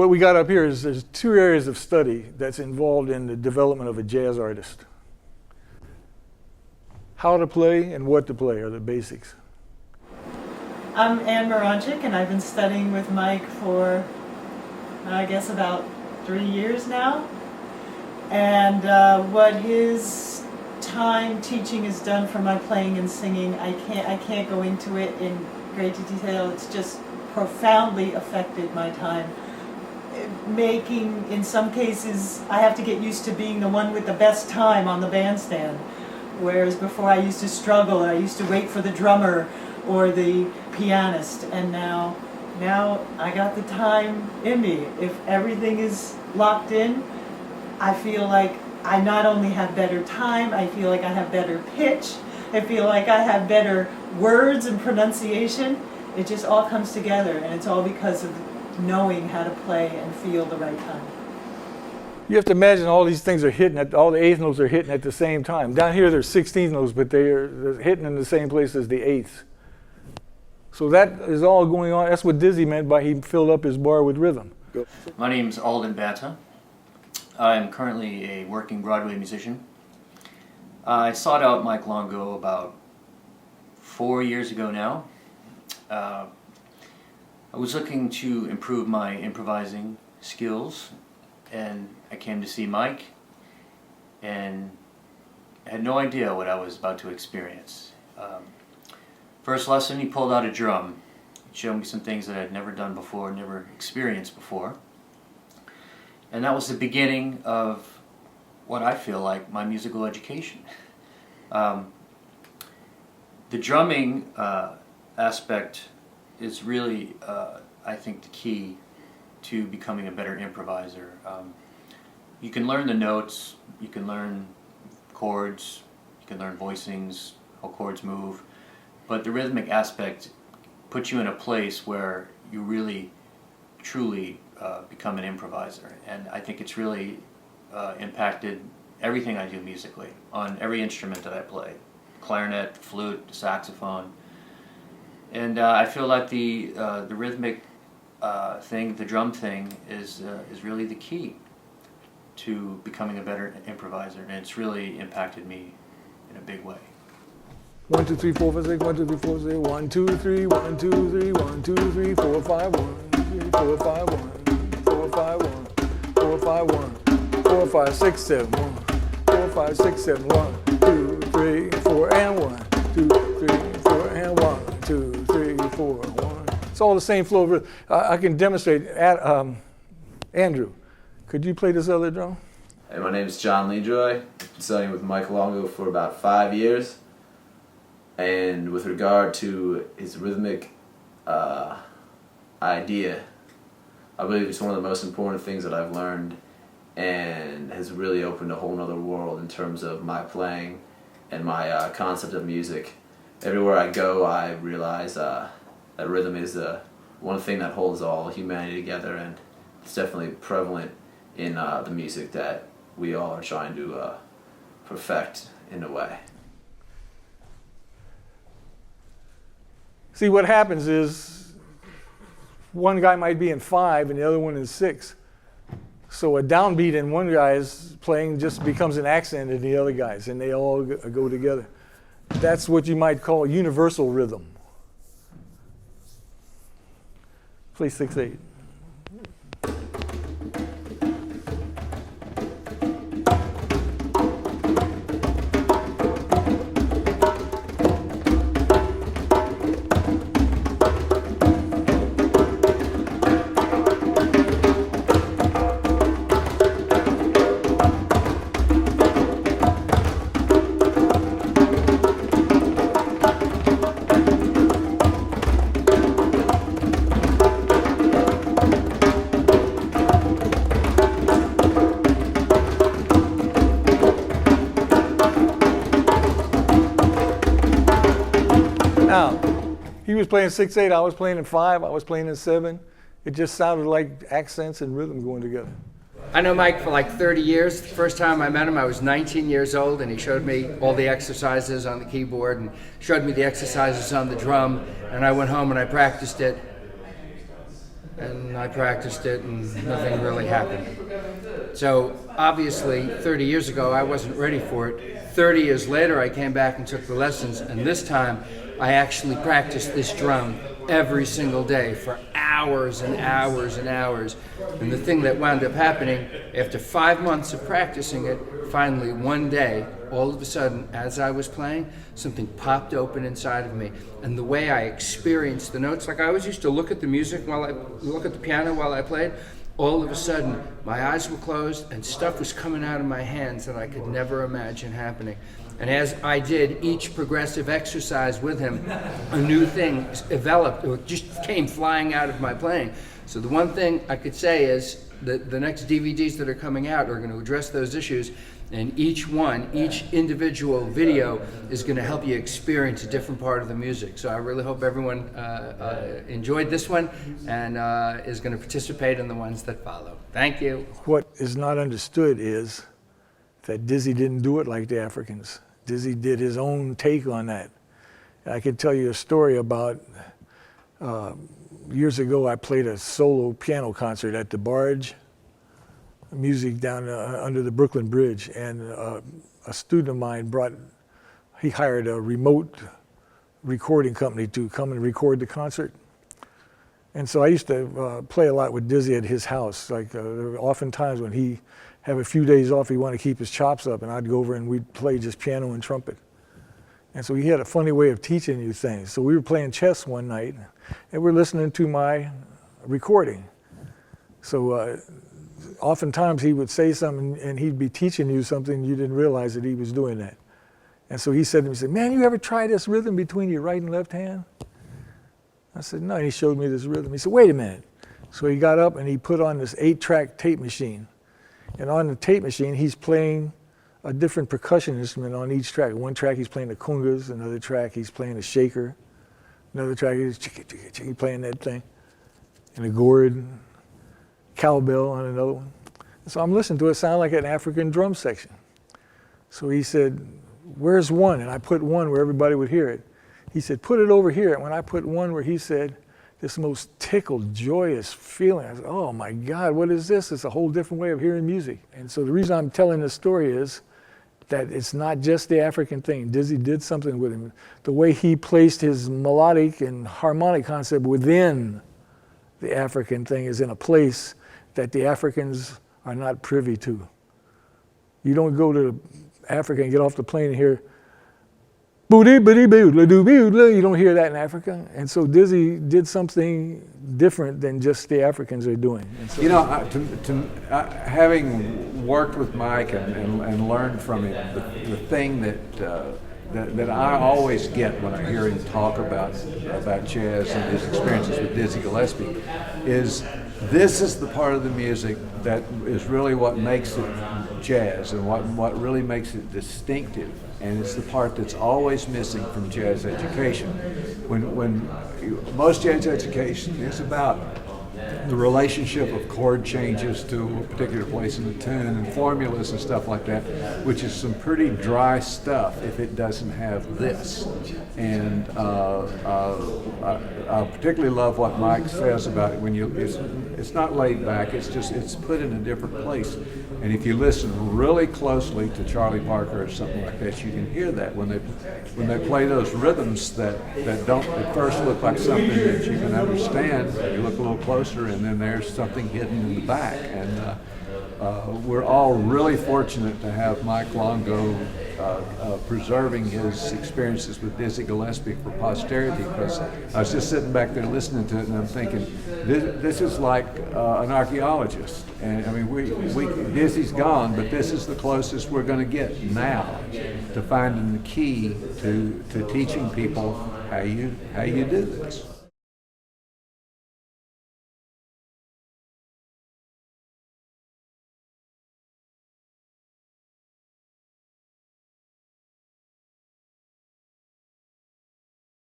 what we got up here is there's two areas of study that's involved in the development of a jazz artist. How to play and what to play are the basics. I'm Ann Moronchik, and I've been studying with Mike for, I guess, about 3 years now. And what his time teaching has done for my playing and singing, I can't go into it in great detail. It's just profoundly affected my time. Making, in some cases, I have to get used to being the one with the best time on the bandstand. Whereas before I used to struggle, I used to wait for the drummer or the pianist, and now I got the time in me. If everything is locked in, I feel like I not only have better time, I feel like I have better pitch, I feel like I have better words and pronunciation. It just all comes together, and it's all because of knowing how to play and feel the right time. You have to imagine all these things are hitting, all the eighth notes are hitting at the same time. Down here there's 16th notes, but they're hitting in the same place as the eighths. So that is all going on. That's what Dizzy meant by he filled up his bar with rhythm. Go. My name's Alden Banta. I'm currently a working Broadway musician. I sought out Mike Longo about 4 years ago now. I was looking to improve my improvising skills, and I came to see Mike and had no idea what I was about to experience. First lesson, he pulled out a drum. He showed me some things that I'd never done before, never experienced before. And that was the beginning of what I feel like my musical education. The drumming aspect is really, I think, the key to becoming a better improviser. You can learn the notes, you can learn chords, you can learn voicings, how chords move, but the rhythmic aspect puts you in a place where you really, truly become an improviser. And I think it's really impacted everything I do musically, on every instrument that I play. Clarinet, flute, saxophone. And I feel like the rhythmic thing, the drum thing, is really the key to becoming a better improviser, and it's really impacted me in a big way. 1, 2, 3, 4, 5, 6. 1, 2, 3, 4, 6. 1, 2, 3. 1, 2, 3. 1, 2, 3. 4, 5, 1. 3, 4, 5, 1. 4, 5, 1. 4, 5, 1. 4, 5, 6, 7. 1. 4, 5, 6, 7. 1, 2, 3, 4, and 1. 2, 3, 4, and 1. 2, 3, 4, 1. It's all the same flow of rhythm. I can demonstrate. Andrew, could you play this other drum? Hey, my name is John Lejoy. I've been studying with Mike Longo for about 5 years. And with regard to his rhythmic idea, I believe it's one of the most important things that I've learned, and has really opened a whole nother world in terms of my playing and my concept of music. Everywhere I go, I realize that rhythm is the one thing that holds all humanity together, and it's definitely prevalent in the music that we all are trying to perfect in a way. See, what happens is one guy might be in 5 and the other one in 6. So a downbeat in one guy's playing just becomes an accent in the other guy's, and they all go together. That's what you might call universal rhythm. Play 6/8. Now, he was playing 6/8, I was playing in 5, I was playing in 7. It just sounded like accents and rhythm going together. I know Mike for like 30 years. The first time I met him, I was 19 years old, and he showed me all the exercises on the keyboard and showed me the exercises on the drum, and I went home and I practiced it. and I practiced it, and nothing really happened. So obviously 30 years ago I wasn't ready for it. 30 years later I came back and took the lessons, and this time I actually practiced this drum every single day for hours and hours and hours. And the thing that wound up happening, after 5 months of practicing it, finally one day, all of a sudden, as I was playing, something popped open inside of me. And the way I experienced the notes, like I always used to look at the music look at the piano while I played, all of a sudden my eyes were closed and stuff was coming out of my hands that I could never imagine happening. And as I did each progressive exercise with him, a new thing developed, or just came flying out of my playing. So the one thing I could say is that the next DVDs that are coming out are going to address those issues, and each individual video is going to help you experience a different part of the music. So I really hope everyone enjoyed this one and is going to participate in the ones that follow. Thank you. What is not understood is that Dizzy didn't do it like the Africans. Dizzy did his own take on that. I could tell you a story about years ago I played a solo piano concert at the Barge Music down under the Brooklyn Bridge, and a student of mine he hired a remote recording company to come and record the concert. And so I used to play a lot with Dizzy at his house. Like there were often times when he have a few days off, he wanted to keep his chops up, and I'd go over and we'd play just piano and trumpet. And so he had a funny way of teaching you things. So we were playing chess one night, and we're listening to my recording. So oftentimes he would say something, and he'd be teaching you something, you didn't realize that he was doing that. And so he said to me, he said, "Man, you ever try this rhythm between your right and left hand?" I said, "No." And he showed me this rhythm. He said, "Wait a minute." So he got up and he put on this 8-track tape machine. And on the tape machine, he's playing a different percussion instrument on each track. One track he's playing the congas, another track he's playing a shaker, another track he's playing that thing, and a gourd, cowbell on another one. So I'm listening to it sound like an African drum section. So he said, "Where's one?" And I put one where everybody would hear it. He said, "Put it over here." And when I put one where he said, this most tickled, joyous feeling. I said, "Oh my God, what is this?" It's a whole different way of hearing music. And so the reason I'm telling this story is that it's not just the African thing. Dizzy did something with him. The way he placed his melodic and harmonic concept within the African thing is in a place that the Africans are not privy to. You don't go to Africa and get off the plane and hear you don't hear that in Africa. And so Dizzy did something different than just the Africans are doing. And so, you know, having worked with Mike and learned from him, the thing that I always get when I hear him talk about jazz and his experiences with Dizzy Gillespie is this is the part of the music that is really what makes it jazz and what really makes it distinctive. And it's the part that's always missing from jazz education. When most jazz education is about the relationship of chord changes to a particular place in the tune and formulas and stuff like that, which is some pretty dry stuff if it doesn't have this. And I particularly love what Mike says about it. It's not laid back, it's put in a different place. And if you listen really closely to Charlie Parker or something like that, you can hear that when they play those rhythms that don't at first look like something that you can understand. You look a little closer, and then there's something hidden in the back. And we're all really fortunate to have Mike Longo preserving his experiences with Dizzy Gillespie for posterity, because I was just sitting back there listening to it and I'm thinking, this is like an archaeologist. And I mean, Dizzy's gone, but this is the closest we're going to get now to finding the key to teaching people how you do this.